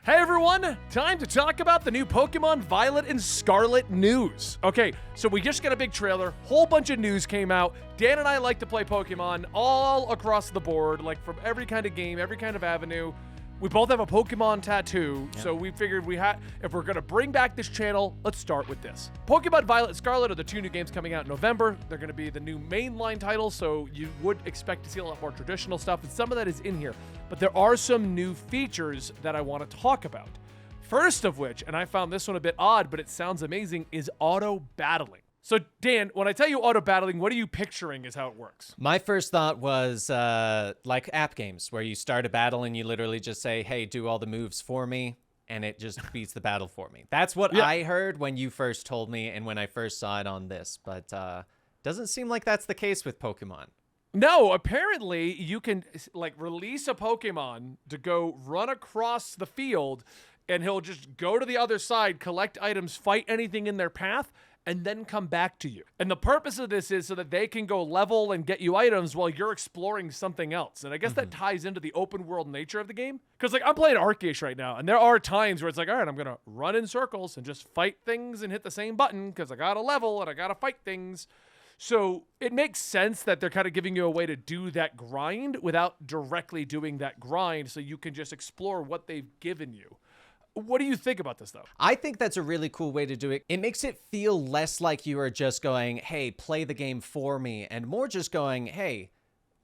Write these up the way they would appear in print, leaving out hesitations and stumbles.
Hey everyone, time to talk about the new Pokemon Violet and Scarlet news. Okay, so we just got a big trailer, whole bunch of news came out. Dan and I like to play Pokemon all across the board, like from every kind of game, every kind of avenue. We both have a Pokemon tattoo, so we figured if we're gonna bring back this channel, let's start with this. Pokemon Violet and Scarlet are the two new games coming out in November. They're gonna be the new mainline titles, so you would expect to see a lot more traditional stuff, and some of that is in here. But there are some new features that I want to talk about. First of which, and I found this one a bit odd, but it sounds amazing, is auto battling. So Dan, when I tell you auto battling, what are you picturing is how it works? My first thought was like app games where you start a battle and you literally just say, hey, do all the moves for me, and it just beats the battle for me. That's what I heard when you first told me and when I first saw it on this, but doesn't seem like that's the case with Pokemon. No, apparently you can like release a Pokemon to go run across the field and he'll just go to the other side, collect items, fight anything in their path, and then come back to you. And the purpose of this is so that they can go level and get you items while you're exploring something else. And I guess that ties into the open world nature of the game. Because like I'm playing Arceus right now, and there are times where it's like, all right, I'm gonna run in circles and just fight things and hit the same button because I gotta level and I gotta fight things. So it makes sense that they're kind of giving you a way to do that grind without directly doing that grind, so you can just explore what they've given you. What do you think about this, though? I think that's a really cool way to do it. It makes it feel less like you are just going, hey, play the game for me, and more just going, hey,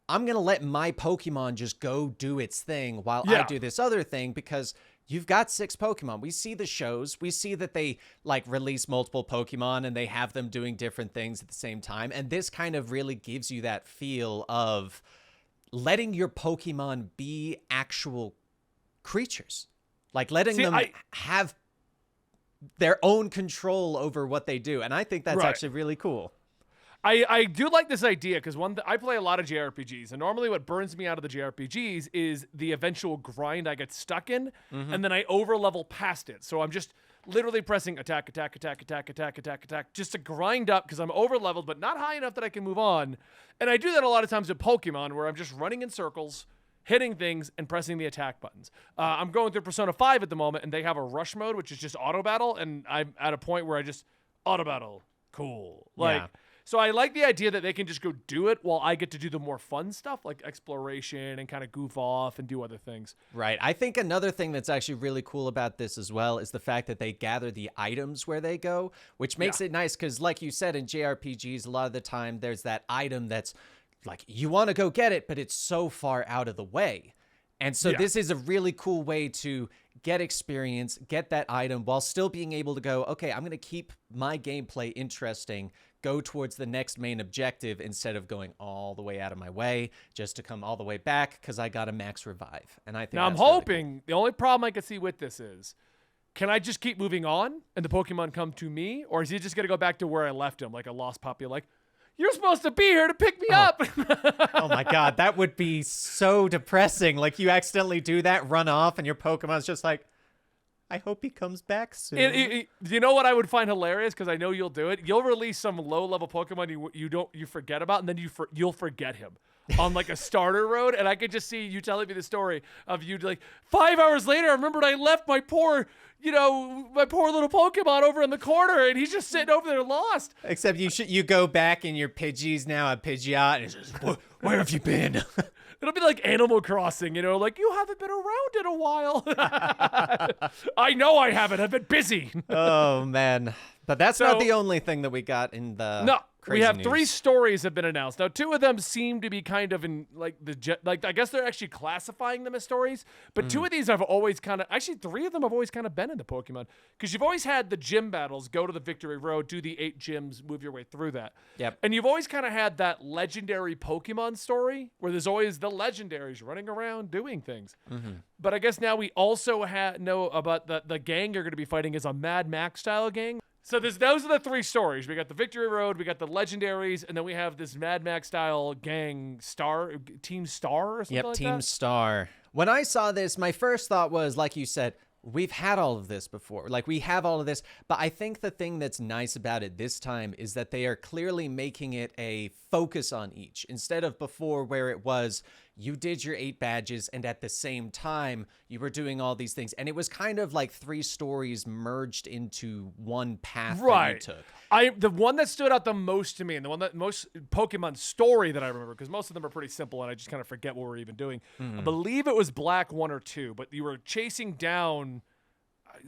I'm going to let my Pokemon just go do its thing while I do this other thing, because you've got 6 Pokemon. We see the shows. We see that they like release multiple Pokemon and they have them doing different things at the same time. And this kind of really gives you that feel of letting your Pokemon be actual creatures. Like letting them have their own control over what they do. And I think that's actually really cool. I do like this idea because I play a lot of JRPGs, and normally what burns me out of the JRPGs is the eventual grind I get stuck in, and then I overlevel past it. So I'm just literally pressing attack, attack, attack, attack, attack, attack, attack, just to grind up because I'm overleveled, but not high enough that I can move on. And I do that a lot of times with Pokemon, where I'm just running in circles, hitting things, and pressing the attack buttons. I'm going through Persona 5 at the moment, and they have a rush mode, which is just auto battle, and I'm at a point where I just auto battle. Cool. So I like the idea that they can just go do it while I get to do the more fun stuff like exploration and kind of goof off and do other things. Right. I think another thing that's actually really cool about this as well is the fact that they gather the items where they go, which makes it nice because like you said in JRPGs, a lot of the time there's that item that's like you want to go get it, but it's so far out of the way. And so this is a really cool way to get experience, get that item while still being able to go, okay, I'm going to keep my gameplay interesting, go towards the next main objective instead of going all the way out of my way just to come all the way back because I got a max revive. And I think now I'm hoping really cool. The only problem I could see with this is, can I just keep moving on and the Pokemon come to me, or is he just going to go back to where I left him like a lost puppy? Like, you're supposed to be here to pick me up. Oh my God, that would be so depressing. Like you accidentally do that, run off, and your Pokemon's just like, I hope he comes back soon. You know what I would find hilarious, because I know you'll do it. You'll release some low-level Pokemon you forget about, and then you'll forget him on like a starter road. And I could just see you telling me the story of you like 5 hours later. I remembered I left my poor little Pokemon over in the corner, and he's just sitting over there lost. Except you go back and your Pidgey's now a Pidgeot, and it's just, where have you been? It'll be like Animal Crossing, like, you haven't been around in a while. I know I haven't. I've been busy. Oh, man. But that's not the only thing that we got in the we have news. 3 stories have been announced. Now, 2 of them seem to be kind of in I guess they're actually classifying them as stories. But 2 of these have always kind of, actually 3 of them have always kind of been in the Pokemon, because you've always had the gym battles, go to the Victory Road, do the 8 gyms, move your way through that. Yep. And you've always kind of had that legendary Pokemon story where there's always the legendaries running around doing things. But I guess now we also know about the gang you're going to be fighting is a Mad Max style gang. So those are the 3 stories. We got the Victory Road, we got the legendaries, and then we have this Mad Max style gang Team Star or something like that. Yep, Team Star. When I saw this, my first thought was, like you said, we've had all of this before. Like, we have all of this. But I think the thing that's nice about it this time is that they are clearly making it a focus on each. Instead of before where it was, you did your 8 badges, and at the same time, you were doing all these things. And it was kind of like 3 stories merged into one path that you took. The one that stood out the most to me, and the one that most Pokemon story that I remember, because most of them are pretty simple, and I just kind of forget what we're even doing. I believe it was Black 1 or 2, but you were chasing down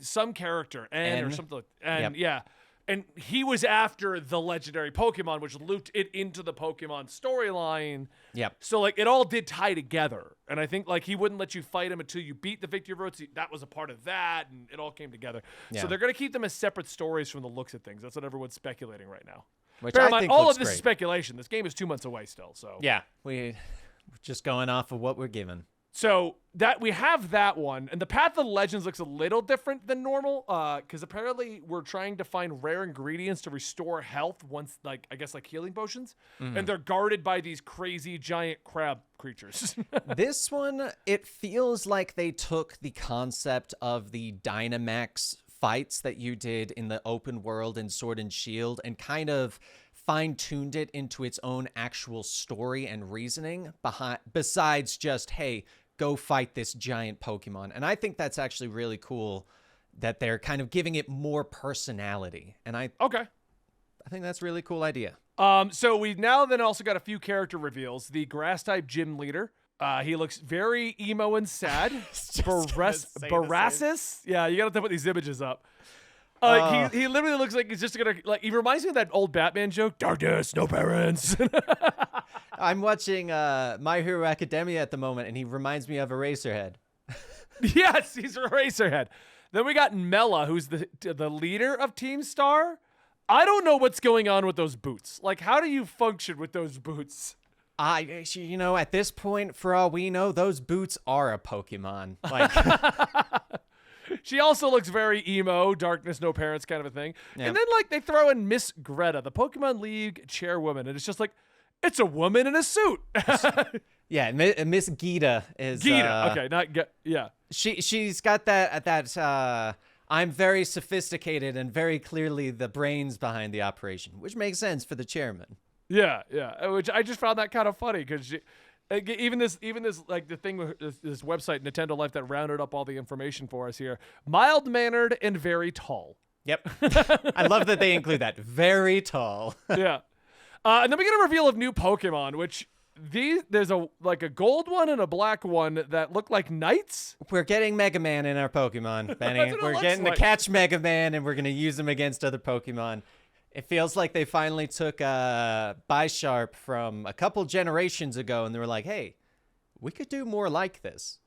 some character, N or something. And yeah. And he was after the legendary Pokemon, which looped it into the Pokemon storyline. Yep. So, like, it all did tie together. And I think, like, he wouldn't let you fight him until you beat the Victory Road. That was a part of that, and it all came together. Yeah. So they're going to keep them as separate stories from the looks of things. That's what everyone's speculating right now. Which Bear I in mind, think all looks of this great. is speculation. This game is 2 months away still. So yeah, we're just going off of what we're given. So that we have that one, and the Path of Legends looks a little different than normal, because apparently we're trying to find rare ingredients to restore health once, like, I guess, like healing potions, and they're guarded by these crazy giant crab creatures. This one, it feels like they took the concept of the Dynamax fights that you did in the open world in Sword and Shield and kind of fine-tuned it into its own actual story and reasoning besides just, hey, go fight this giant Pokemon. And I think that's actually really cool that they're kind of giving it more personality. And I think that's a really cool idea. So we now then also got a few character reveals. The grass-type gym leader. He looks very emo and sad. Barassus. Yeah, you gotta put these images up. He literally looks like he's just gonna, like, he reminds me of that old Batman joke, darkness, no parents. I'm watching My Hero Academia at the moment, and he reminds me of Eraserhead. Yes, he's Eraserhead. Then we got Mela, who's the leader of Team Star. I don't know what's going on with those boots. Like, how do you function with those boots? You know, at this point, for all we know, those boots are a Pokemon. Like, she also looks very emo, darkness, no parents kind of a thing. Yep. And then, like, they throw in Miss Greta, the Pokemon League chairwoman, and it's just like, it's a woman in a suit. Yeah, Miss Gita is okay, not yeah. She's got that I'm very sophisticated and very clearly the brains behind the operation, which makes sense for the chairman. Yeah, which I just found that kind of funny because even this like the thing with this website Nintendo Life that rounded up all the information for us here. Mild-mannered and very tall. Yep. I love that they include that. Very tall. Yeah. And then we get a reveal of new Pokemon, which there's a gold one and a black one that look like knights. We're getting Mega Man in our Pokemon, Benny. We're getting to catch Mega Man, and we're going to use him against other Pokemon. It feels like they finally took Bisharp from a couple generations ago, and they were like, hey, we could do more like this.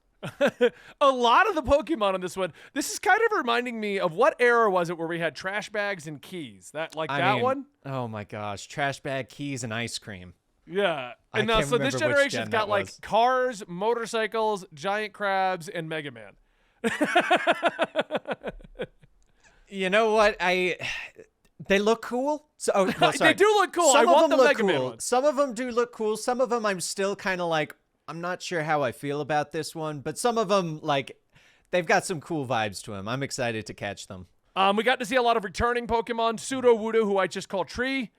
A lot of the Pokemon on this one. This is kind of reminding me of what era was it where we had trash bags and keys? That one? Oh my gosh, trash bag, keys, and ice cream. Yeah. And now, so this generation's got like cars, motorcycles, giant crabs, and Mega Man. You know what? They look cool. They do look cool. I want the Mega Man ones. Some of them do look cool. Some of them I'm still kind of like, I'm not sure how I feel about this one, but some of them, like, they've got some cool vibes to them. I'm excited to catch them. We got to see a lot of returning Pokemon. Sudowoodo, who I just call Tree.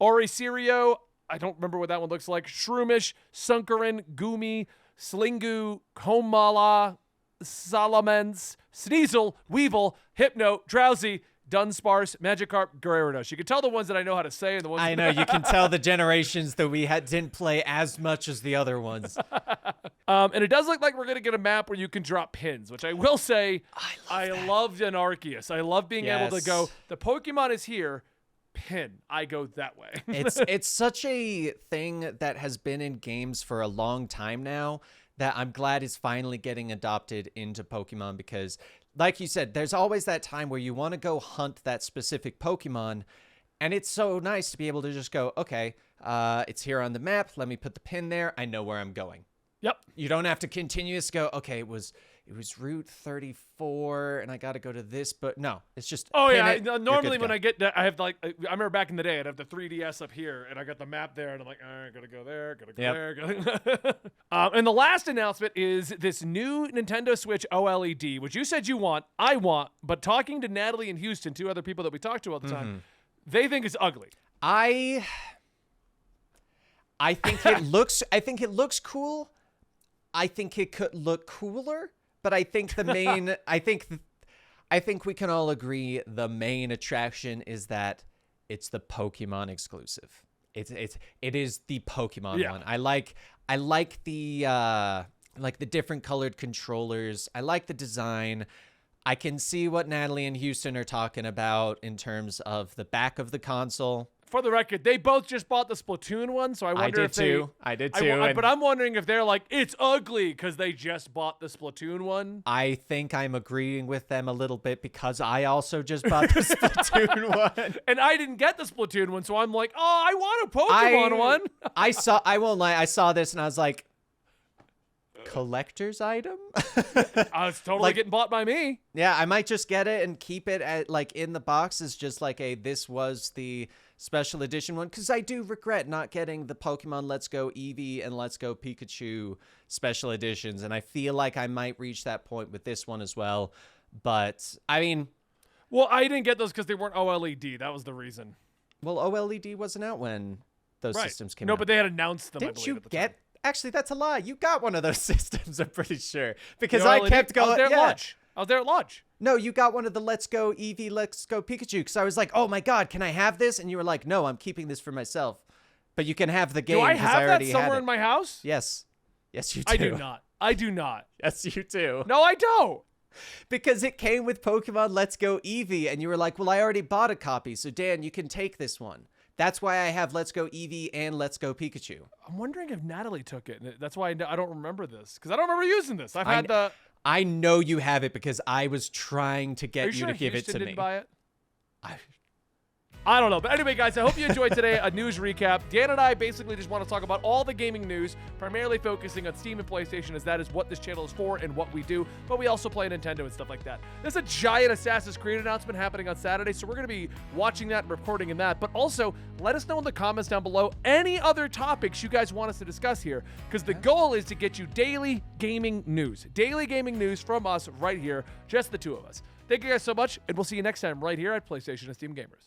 Oricerio, I don't remember what that one looks like. Shroomish, Sunkarin, Goomy, Slingu, Komala, Salamence, Sneasel, Weevil, Hypno, Drowsy, Dunsparce, Magikarp, Gyarados. You can tell the ones that I know how to say and the ones I know. You can tell the generations that we didn't play as much as the other ones. And it does look like we're going to get a map where you can drop pins, which I will say I loved in Arceus. I love being able to go, the Pokemon is here, pin. I go that way. It's such a thing that has been in games for a long time now that I'm glad is finally getting adopted into Pokemon because, like you said, there's always that time where you want to go hunt that specific Pokemon, and it's so nice to be able to just go, okay, it's here on the map. Let me put the pin there. I know where I'm going. Yep. You don't have to continuously go, okay, it was Route 34, and I got to go to this, but no, it's just. Oh yeah. Normally when I get that, I have I remember back in the day, I'd have the 3DS up here, and I got the map there, and I'm like, all right, gotta go there, gotta go there. And the last announcement is this new Nintendo Switch OLED, which you said you want, I want, but talking to Natalie and Houston, 2 other people that we talk to all the time, they think it's ugly. I think it looks cool. I think it could look cooler, but I think the main I think we can all agree the main attraction is that it's the Pokemon exclusive. It is the Pokemon one. I like the different colored controllers. I like the design. I can see what Natalie and Houston are talking about in terms of the back of the console. For the record, they both just bought the Splatoon one, so I wonder if they... I did too. But I'm wondering if they're like, it's ugly because they just bought the Splatoon one. I think I'm agreeing with them a little bit because I also just bought the Splatoon one. And I didn't get the Splatoon one, so I'm like, oh, I want a Pokemon one. I won't lie, I saw this and I was like, collector's item? It's totally getting bought by me. Yeah, I might just get it and keep it at like in the box as just like this was the special edition one, because I do regret not getting the Pokemon Let's Go Eevee and Let's Go Pikachu special editions, and I feel like I might reach that point with this one as well. But I mean, well, I didn't get those because they weren't OLED. That was the reason. Well, OLED wasn't out when those systems came out. No, but they had announced them. Didn't I believe, you at the get? time. Actually, that's a lie. You got one of those systems, I'm pretty sure, because The I OLED? kept going. I was there at launch. I was there at launch. No, you got one of the Let's Go Eevee, Let's Go Pikachu, because I was like, oh my god, can I have this? And you were like, no, I'm keeping this for myself. But you can have the game. Do I because have that already somewhere had it. in my house? Yes. Yes, you do. I do not. I do not. Yes, you do. No, I don't. Because it came with Pokemon Let's Go Eevee, and you were like, well, I already bought a copy, so Dan, you can take this one. That's why I have Let's Go Eevee and Let's Go Pikachu. I'm wondering if Natalie took it. That's why I don't remember this, because I don't remember using this. I know you have it because I was trying to get you to give it to Houston me. didn't buy it? I don't know. But anyway, guys, I hope you enjoyed today a news recap. Dan and I basically just want to talk about all the gaming news, primarily focusing on Steam and PlayStation, as that is what this channel is for and what we do. But we also play Nintendo and stuff like that. There's a giant Assassin's Creed announcement happening on Saturday, so we're going to be watching that and recording in that. But also, let us know in the comments down below any other topics you guys want us to discuss here, because the goal is to get you daily gaming news. Daily gaming news from us right here, just the two of us. Thank you guys so much, and we'll see you next time right here at PlayStation and Steam Gamers.